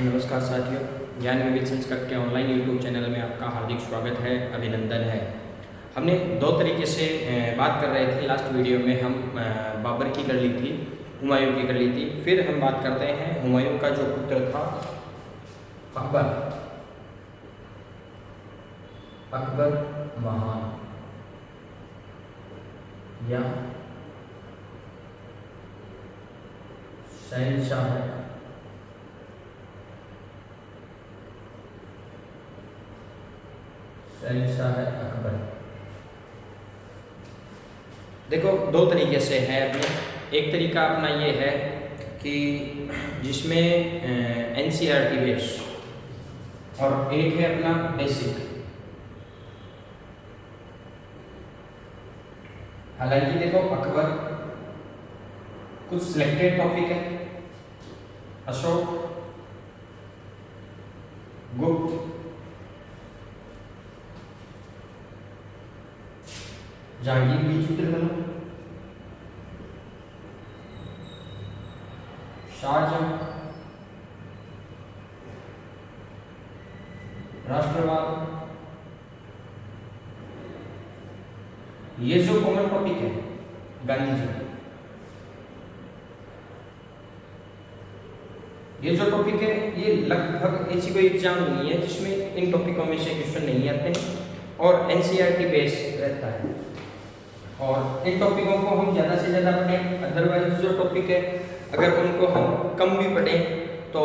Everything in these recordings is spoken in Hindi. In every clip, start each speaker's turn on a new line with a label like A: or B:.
A: नमस्कार साथियों, ज्ञान विविध संस्कृत के ऑनलाइन यूट्यूब चैनल में आपका हार्दिक स्वागत है, अभिनंदन है। हमने दो तरीके से बात कर रहे थे। लास्ट वीडियो में हम बाबर की कर ली थी, हुमायूं की कर ली थी। फिर हम बात करते हैं हुमायूं का जो पुत्र था अकबर, अकबर महान या शहंशाह है अकबर। देखो, दो तरीके से है अपने। एक तरीका अपना ये है कि जिसमें एनसीईआरटी बेस, और एक है अपना बेसिक। हालांकि देखो, अकबर कुछ सिलेक्टेड टॉपिक है, अशोक, गुप्त, जहांगीर बीच ट्रिब्यूनल, शाहजहां, राष्ट्रवाद, ये जो कॉमन टॉपिक है गांधी जी, ये जो टॉपिक है ये लगभग ऐसी कोई एग्जाम नहीं है जिसमें इन टॉपिकों में से क्वेश्चन नहीं आते हैं, और एनसीईआरटी बेस रहता है। और इन टॉपिकों को हम ज़्यादा से ज़्यादा पढ़ें। अदरवाइज जो टॉपिक है अगर उनको हम कम भी पढ़ें तो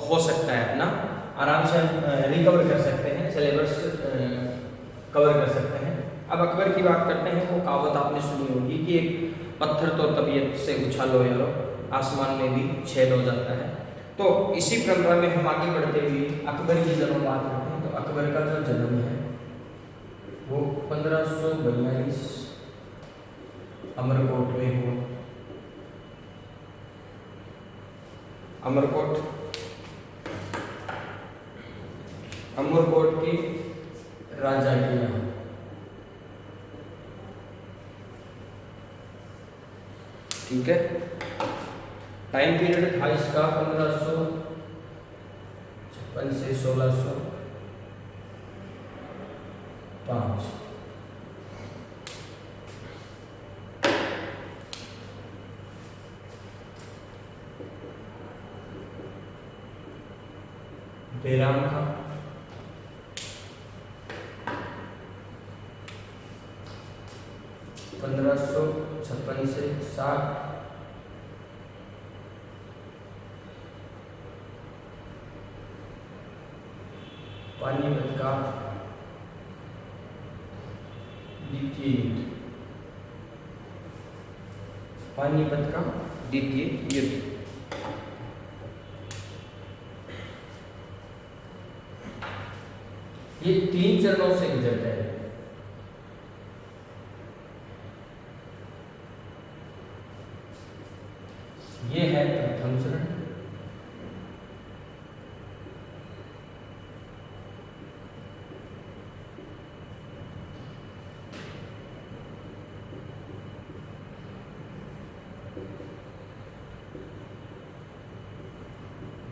A: हो सकता है अपना आराम से रिकवर कर सकते हैं, सिलेबस कवर कर सकते हैं। अब अकबर की बात करते हैं। वो कहावत आपने सुनी होगी कि एक पत्थर तो तबीयत से उछालो यारो, आसमान में भी छेद हो जाता है। तो इसी परंपरा में हम आगे बढ़ते हुए अकबर की जन्म बात करते हैं। तो अकबर का जो जन्म है वो 1542 अमरकोट में हुआ। अमरकोट की राजा के यहाँ। ठीक है, टाइम पीरियड था इसका 1556 से 1605। बेराम था, छप्पन से 60। पानीपत का द्वितीय युद्ध, पानीपत का द्वितीय युद्ध। ये 3 चरणों से गुजरता है। ये है प्रथम चरण,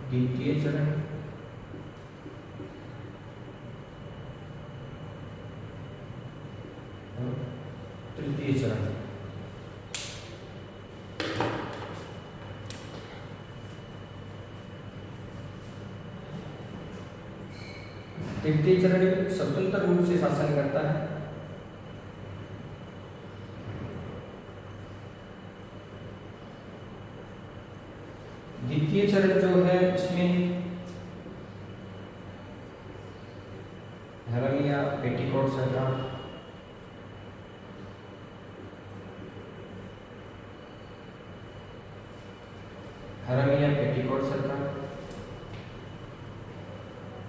A: द्वितीय चरण, तृतीय चरण। तृतीय चरण स्वतंत्र रूप से शासन करता है। द्वितीय चरण जो है इसमें धर्म या पेटीकोट सरकार,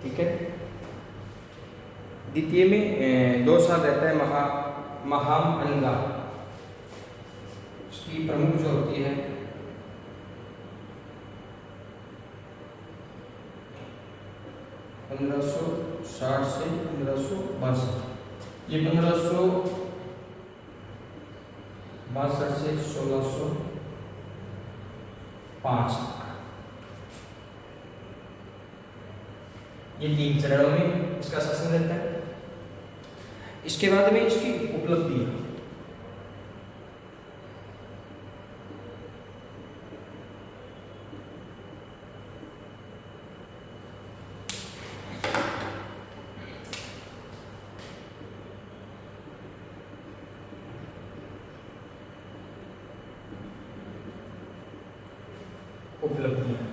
A: ठीक है। द्वितीय में 2 साल रहता है महाम अनगा। उसकी प्रमुख जो होती है पंद्रह सौ 60 से 1562। ये 1562 से 1605। ये 3 चरणों में इसका शासन रहता है। इसके बाद में इसकी उपलब्धि, उपलब्धियां,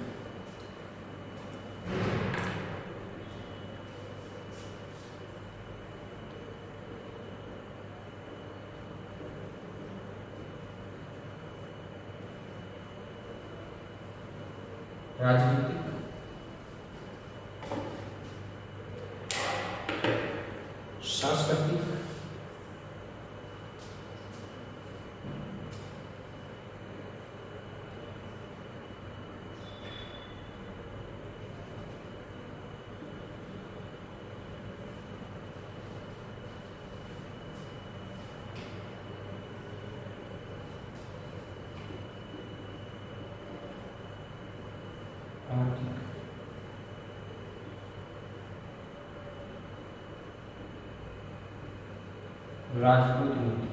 A: राजनीतिक, सांस्कृतिक, आर्थिक, राजपूत नीति,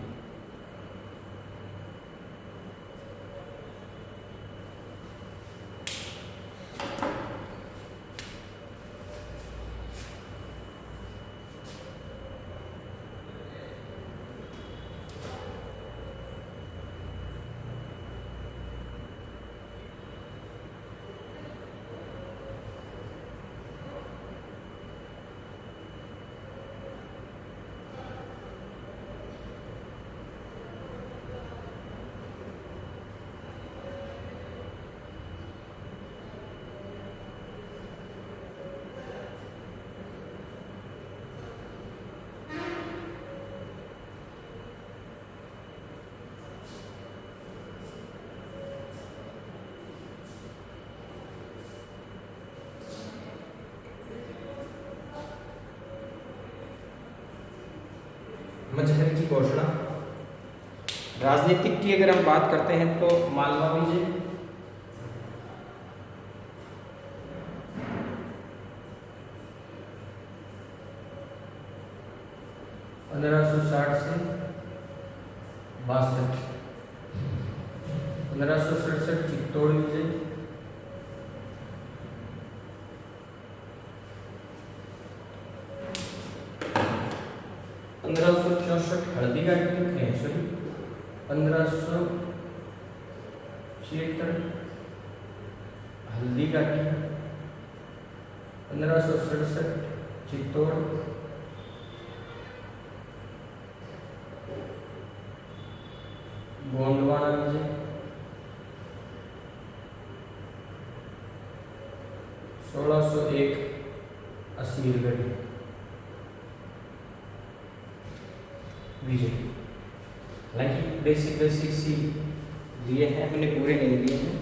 A: मजहर की घोषणा। राजनीतिक की अगर हम बात करते हैं तो मालवा विजय, पंद्रह सौ 60 से 62, 1567 चित्तौड़ विजय, 1564 हल्दी घाटी, सॉरी 1576 हल्दी घाटी, 1567 चित्तौड़, 1601 असीरगढ़ विजय। हालांकि बेसिक सी लिए हैं, हमने पूरे नहीं लिए हैं।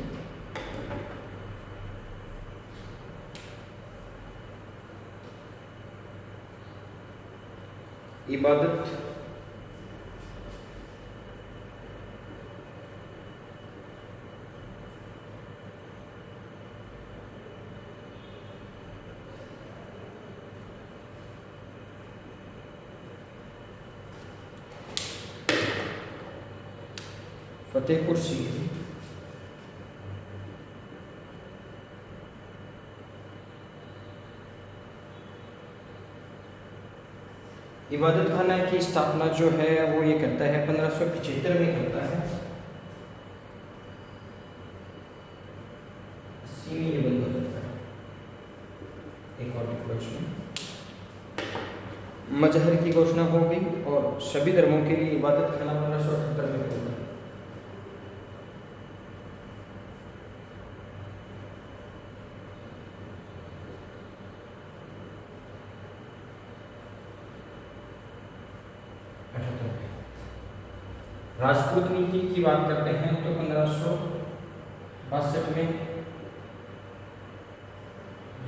A: इबादत, फतेहपुर सीकरी, इबादत खाना की स्थापना जो है वो ये करता है 1575 में करता है। 80 में ये बंद हो जाता है। एक और क्वेश्चन, मजहर की घोषणा होगी और सभी धर्मों के लिए इबादत खाना 1578 में होगा। राजपूत नीति की बात करते हैं तो 1562 में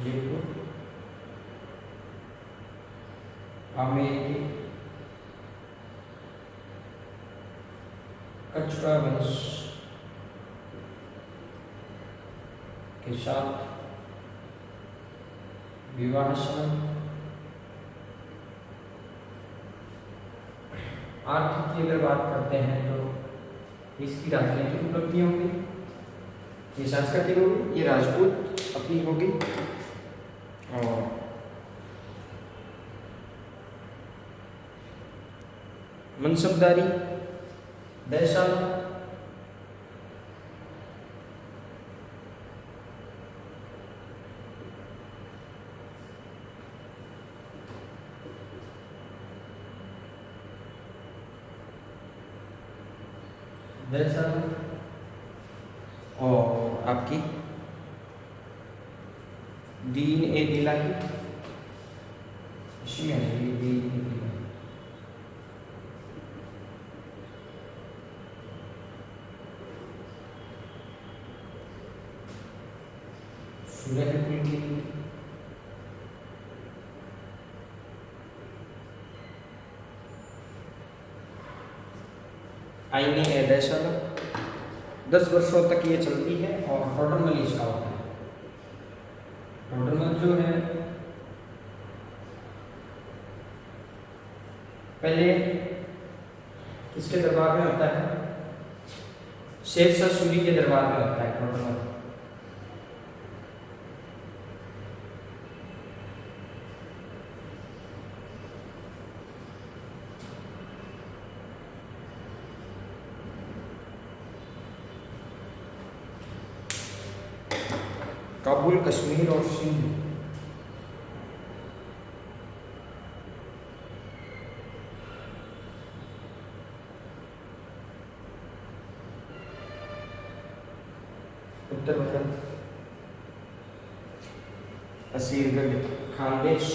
A: जयपुर, अमेठी, कछुआ वंश के साथ विवाह संबंध। आर्थिक की अगर बात करते हैं तो इसकी राजनीतिक उपलब्धियां होंगी, ये सांस्कृतिक होगी, ये राजपूत अपनी होगी। और मनसबदारी, वैशाला, वैशाला, और आपकी दीन ए इलाही, इसमें है ये दीन ए इलाही, सुलह कुल की, आईनी ए वैशाला। 10 वर्षों तक ये चलती है और टोटल इसका होता है। टोटल जो है पहले किसके दरबार में होता है? शेरशाह सूरी के दरबार में होता है टोटल। काबुल, कश्मीर और सिंध, उत्तर भारत, असीरगढ़, खानदेश,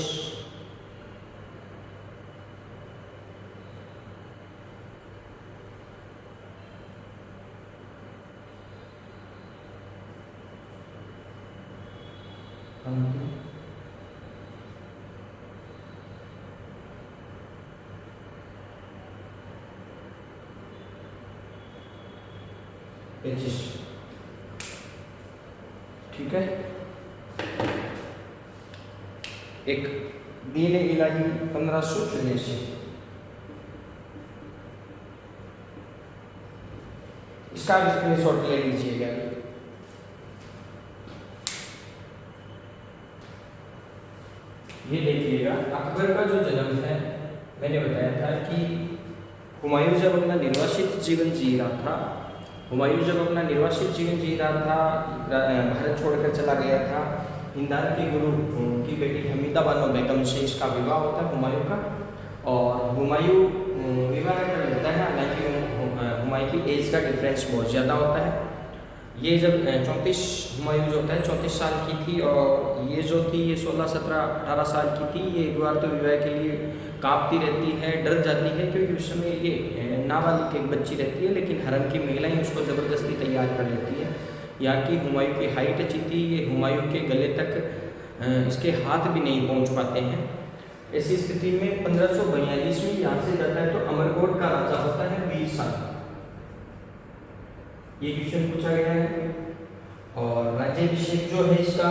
A: पेचिश। ठीक है। एक दीन इलाही 1584, इसका स्क्रीनशॉट ले लीजिएगा। ये देखिएगा, अकबर का जो जन्म है, मैंने बताया था कि हुमायूं जब अपना निर्वासित जीवन जी रहा था, भारत छोड़कर चला गया था, हिंदान के गुरु की बेटी हमीदा बानो बेगम से इसका विवाह होता है हुमायूं का। और हुमायूं विवाह कर लेता है, हालांकि हुमायूं की एज का डिफरेंस बहुत ज़्यादा होता है। ये जब 34 हुमायूं जो होता है 34 साल की थी, और ये जो थी ये 16, 17, 18 साल की थी। ये एक बार तो विवाह के लिए कांपती रहती है, डर जाती है, क्योंकि उस समय ये नाबालिग एक बच्ची रहती है, लेकिन हरम की महिलाएं उसको ज़बरदस्ती तैयार कर लेती है। यहाँ की हुमायूं की हाइट अच्छी थी, ये हुमायूं के गले तक इसके हाथ भी नहीं पहुँच पाते हैं। ऐसी स्थिति में 1542 में यहाँ से जाता है तो अमरकोट का राजा होता है 20 साल। ये क्वेश्चन पूछा गया है। और राज्याभिषेक जो है इसका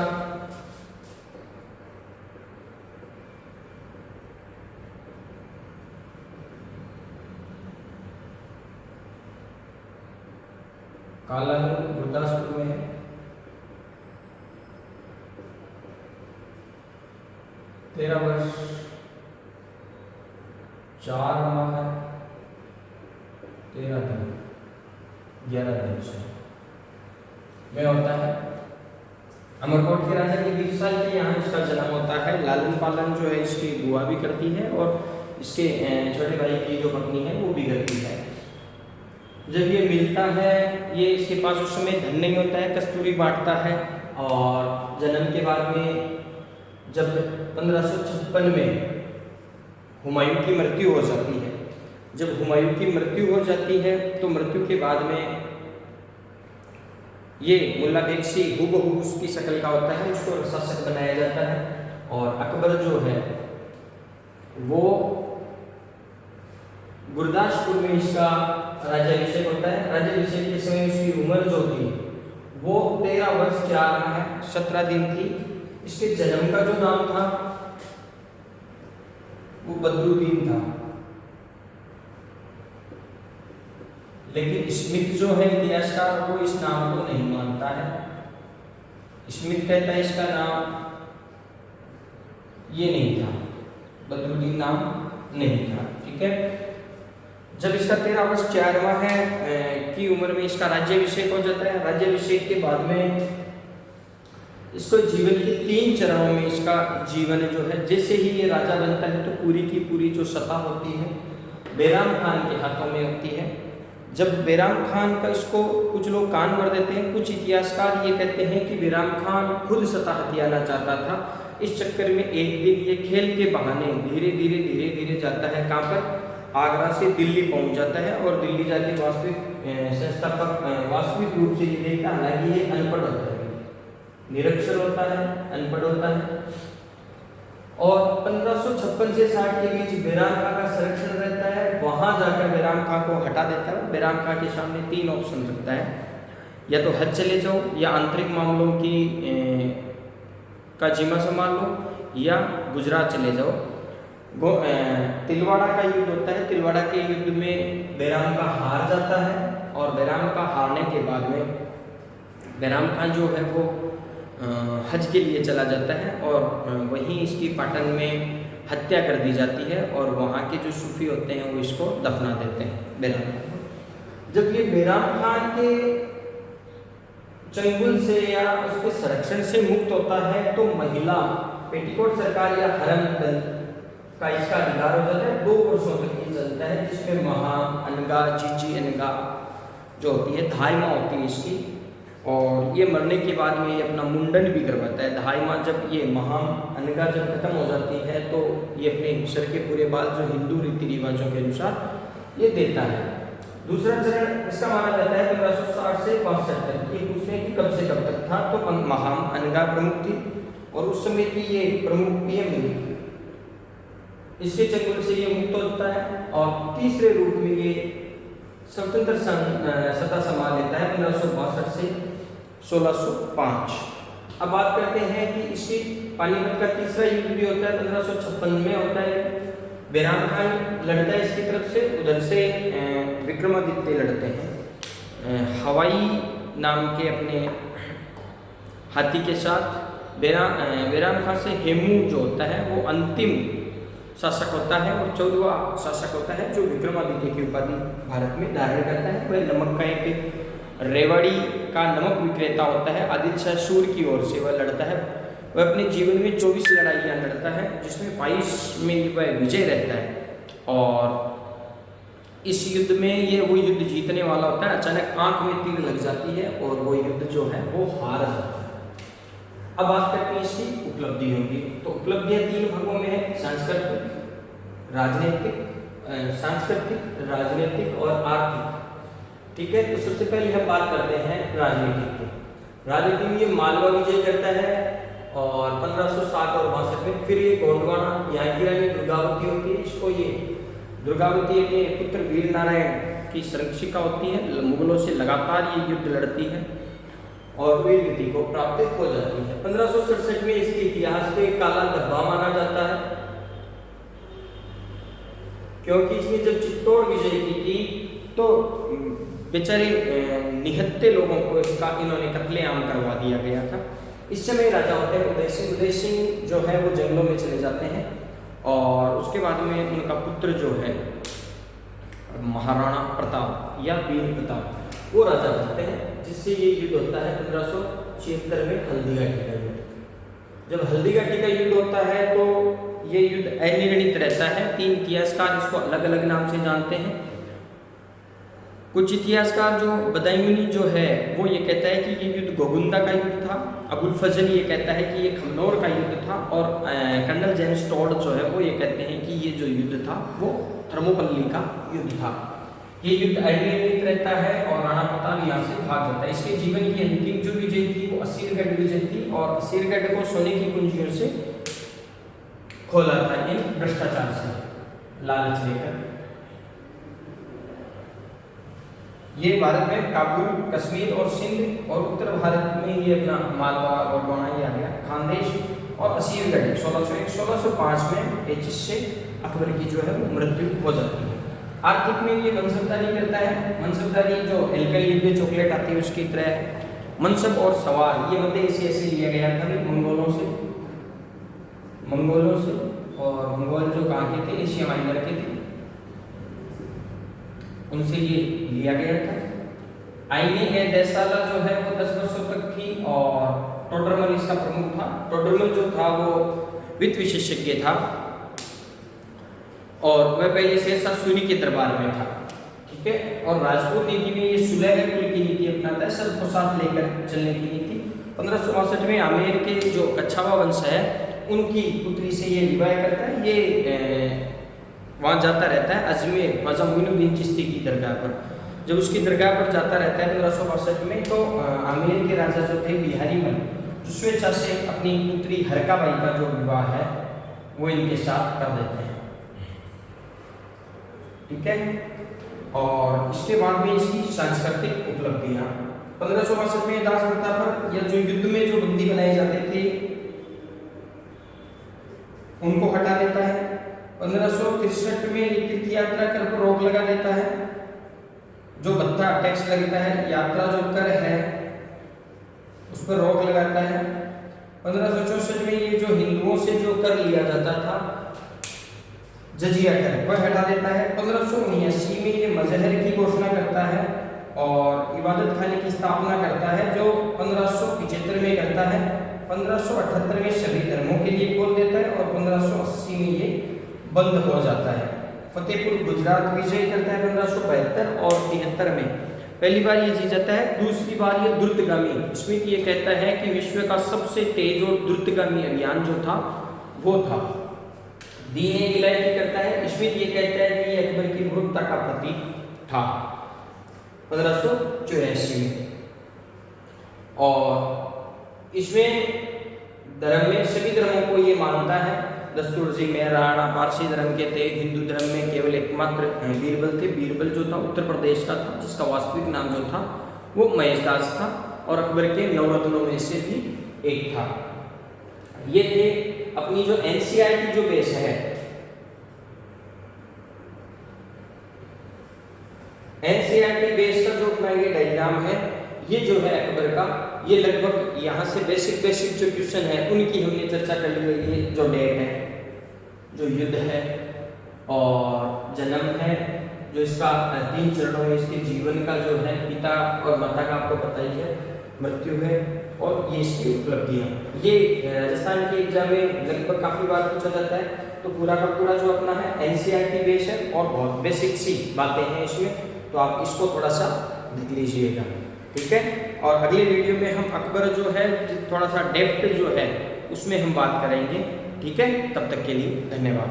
A: कालानूर गुरदासपुर में है। तेरह वर्ष 4 माह 13 दिन 11 दिन से में होता है। अमरकोट के राजा के 20 साल के यहाँ इसका जन्म होता है। लालन पालन जो है इसकी बुआ भी करती है, और इसके छोटे भाई की जो पत्नी है वो भी करती है। जब ये मिलता है, ये इसके पास उस समय धन नहीं होता है, कस्तूरी बांटता है। और जन्म के बाद में जब 1556 में हुमायूं की मृत्यु हो जाती है, जब हुमायूं की मृत्यु हो जाती है तो मृत्यु के बाद में ये मुल्ला बेगसी हूबहू उसकी शक्ल का होता है, उसको शासक बनाया जाता है। और अकबर जो है वो गुरदासपुर में इसका राज्याभिषेक होता है। राज्याभिषेक के समय उसकी उम्र जो थी वो 13 वर्ष 4 माह 17 दिन थी। इसके जन्म का जो नाम था वो बदरुद्दीन था, लेकिन स्मिथ जो है इतिहासकार वो इस नाम को नहीं मानता है। स्मिथ कहता है इसका नाम ये नहीं था, बदरुद्दीन नाम नहीं था। ठीक है, जब इसका 13 वर्ष 4 माह की उम्र में इसका राज्याभिषेक हो जाता है। राज्याभिषेक के बाद में इसको जीवन के 3 चरणों में इसका जीवन जो है, जैसे ही ये राजा बनता है तो पूरी की पूरी जो सत्ता होती है बैराम खान के हाथों में होती है। जब बैराम खान का इसको कुछ लोग कान भर देते हैं, कुछ इतिहासकार ये कहते हैं कि बैराम खान खुद सत्ता हथियाना चाहता था। इस चक्कर में एक दिन ये खेल के बहाने धीरे धीरे जाता है, कहाँ पर, आगरा से दिल्ली पहुंच जाता है और दिल्ली जाके वास्तविक रूप से ये देखता है, हालांकि ये अनपढ़ होता है, निरक्षर होता है, अनपढ़ होता है। और 1556 से 60 के बीच बैराम खां का संरक्षण रहता है। वहां जाकर बैराम खां को हटा देता है। बैराम खां के सामने 3 ऑप्शन रखता है, या तो हज चले जाओ, या आंतरिक मामलों की का जिम्मा संभाल लो, या गुजरात चले जाओ। तिलवाड़ा का युद्ध होता है। तिलवाड़ा के युद्ध में बैराम खां हार जाता है, और बैराम खां हारने के बाद में बैराम खां जो है वो हज के लिए चला जाता है, और वहीं इसकी पाटन में हत्या कर दी जाती है, और वहाँ के जो सूफी होते हैं वो इसको दफना देते हैं बैराम खां को। जब ये बैराम खान के चंगुल से या उसके संरक्षण से मुक्त होता है तो महिला पेटीकोट सरकार या हरम दल का इसका अधिकार हो जाता है। 2 वर्षों तक ये चलता है, जिसमें महा, अनगा, जीजी अनगा जो होती है, धाई माँ होती है इसकी, और ये मरने के बाद में ये अपना मुंडन भी करवाता है। धाई माँ जब ये महा, अनगा जब खत्म हो जाती है तो ये अपने सर के पूरे बाल जो हिंदू रीति रिवाजों के अनुसार ये देता है। दूसरा चरण इसका माना जाता है 1560 से 62 तक। ये पूछते हैं कि कब से कब तक था, तो महा, अनगा प्रमुख थी, और उस समय की ये प्रमुख पीएम इसके चंगुल से ये मुक्त होता है, और तीसरे रूप में ये स्वतंत्र सत्ता संभाल लेता है 1562 से 1605। अब बात करते हैं कि इसकी पानीपत का तीसरा युद्ध भी होता है, 1556 में होता है। बैराम खान लड़ता है इसकी तरफ से, उधर से विक्रमादित्य लड़ते हैं हवाई नाम के अपने हाथी के साथ। बैराम खान से हेमू जो होता है वो अंतिम शासक होता है, और 14वां शासक होता है जो विक्रमादित्य की उपाधि भारत में धारण करता है। वह नमक का एक रेवाड़ी का नमक विक्रेता होता है। आदिल शाह सूर की ओर से वह लड़ता है। वह अपने जीवन में 24 लड़ाइयाँ लड़ता है, जिसमें 22 में वह विजय रहता है, और इस युद्ध में ये वो युद्ध जीतने वाला होता है। अचानक आंख में तीर लग जाती है और वो युद्ध जो है वो हार जाता है। अब बात करते हैं इसकी उपलब्धियों की। तो उपलब्धियां 3 भागों में है, सांस्कृतिक, राजनीतिक और आर्थिक। ठीक है, तो सबसे पहले हम बात करते हैं राजनीतिक की। राजनीति में ये मालवा विजय करता है, और 1560 और 62 में फिर ये गोंडवाना, यहाँ की रानी दुर्गावती होती है। इसको ये दुर्गावती के पुत्र वीर नारायण की संरक्षिका होती है। मुगलों से लगातार ये युद्ध लड़ती है और वीर गति को प्राप्त हो जाती है। 1567 में इसके इतिहास में काला धब्बा माना जाता है, क्योंकि इसने जब चित्तौड़ विजय की थी तो बेचारे निहत्थे लोगों को इन्होंने कत्लेआम करवा दिया गया था। इस समय राजा होते हैं उदय सिंह। उदय सिंह जो है वो जंगलों में चले जाते हैं, और उसके बाद में उनका पुत्र जो है महाराणा प्रताप या वीर प्रताप वो राजा बनते हैं, जिससे ये युद्ध होता है 1576 में हल्दी घाटी का युद्ध। जब हल्दी घाटी का युद्ध होता है तो ये युद्ध अनिर्णित रहता है। 3 इतिहासकार इसको अलग अलग नाम से जानते हैं। कुछ इतिहासकार जो बदायूनी जो है वो ये कहता है कि ये युद्ध गोगुंदा का युद्ध था। अबुल फजल ये कहता है कि ये खमनौर का युद्ध था, और कर्नल जेम्स टॉड जो है वो ये कहते हैं कि ये जो युद्ध था वो थर्मोपल्ली का युद्ध था। ये युद्ध अनिर्णित रहता है, और राणा प्रताप यहाँ से भाग जाता है। इसके जीवन की अंतिम जो विजय थी वो असीरगढ़ विजय थी, और असीरगढ़ को सोने की कुंजियों से खोला था इन भ्रष्टाचार से लालच लेकर। ये भारत में काबुल, कश्मीर और सिंध, और उत्तर भारत में ये अपना मालवा और गोंडा ये आ गया। खानदेश और असीरगढ़ 1601-1605 में ये जिससे अकबर की जो है वो मृत्यु हो जाती है। आर्थिक में ये मनसबदारी करता है। मनसबदारी जो एल्पेनलीबे चॉकलेट आती है उसकी तरह है। मनसब और सवार ये मध्य एशिया से लिया गया था, मंगोलों से और मंगोल जो कहाँ के थे, एशिया माइनर के थे, उनसे ये लिया गया था। आईने ए देसाला जो है वो 10 वर्षों तक थी और टोडरमल इसका प्रमुख था। टोडरमल जो था वो वित्त विशेषज्ञ था और वह पहले शेरशाह सूरी के दरबार में था, ठीक है। और राजपूत नीति में ये सुलह कुल की नीति अपनाता है, सबको साथ लेकर चलने की नीति। 1562 में आमेर के जो कच्छावा वंश है उनकी पुत्री से ये विवाह करता है। ये वहाँ जाता रहता है अजमेर ख्वाजा मोइनुद्दीन चिश्ती की दरगाह पर। जब उसकी दरगाह पर जाता रहता है 1562 में, तो आमेर के राजा जो थे बिहारी मल स्वेच्छा से अपनी पुत्री हरकाबाई का जो विवाह है वो इनके साथ कर देते हैं, ठीक है। और इसके बाद में इसकी सांस्कृतिक उपलब्धियां 1562 में दास प्रथा पर या जो युद्ध में जो बंदी बनाए जाते थे उनको हटा देता है। 1563 में तीर्थ यात्रा कर पर रोक लगा देता है। जो भत्ता टैक्स लगता है, यात्रा जो कर है उस पर रोक लगाता है। 1564 में ये जो हिंदुओं से जो कर लिया जाता था जजिया कर वह हटा देता है। 1579 में ये मजहर की घोषणा करता है और इबादत खाने की स्थापना करता है जो 1575 में करता है। 1578 में सभी धर्मों के लिए खोल देता है और 1580 में ये बंद हो जाता है। फतेहपुर गुजरात विजय करता है 1572 और 73 में पहली बार ये जीत जाता है। दूसरी बार ये द्रुतगामी, स्मिथ ये कहता है कि विश्व का सबसे तेज और द्रुतगामी अभियान जो था वो था। दीन विलायती करता है। स्मिथ ये कहता है कि ये अकबर की मूर्खता का प्रतीक था 1584 में। और इसमें धर्म में सभी धर्मों को ये मानता है। दस्तूर जी में राणा पारसी धर्म के थे। हिंदू धर्म में केवल एकमात्र बीरबल थे। बीरबल जो था उत्तर प्रदेश का था, जिसका वास्तविक नाम जो था वो महेशदास था और अकबर के नवरत्नों में से भी एक था। ये थे अपनी जो एनसीईआरटी जो बेस है, एनसीईआरटी बेस का जो अपना ये डायग्राम है, ये जो है अकबर का, ये लगभग यहाँ से बेसिक जो क्वेश्चन है उनकी हमने चर्चा कर ली है। ये जो डेट है, जो युद्ध है और जन्म है, जो इसका 3 चरणों में इसके जीवन का जो है पिता और माता का आपको पता ही है, मृत्यु है और ये इसकी उपलब्धियाँ। ये राजस्थान के एग्जाम में लगभग काफ़ी बार पूछा जाता है। तो पूरा का पूरा जो अपना है एनसीईआरटी बेस है और बहुत बेसिक सी बातें हैं इसमें, तो आप इसको थोड़ा सा देख लीजिएगा, ठीक है। और अगले वीडियो में हम अकबर जो है थोड़ा सा डेप्थ जो है उसमें हम बात करेंगे, ठीक है। तब तक के लिए धन्यवाद।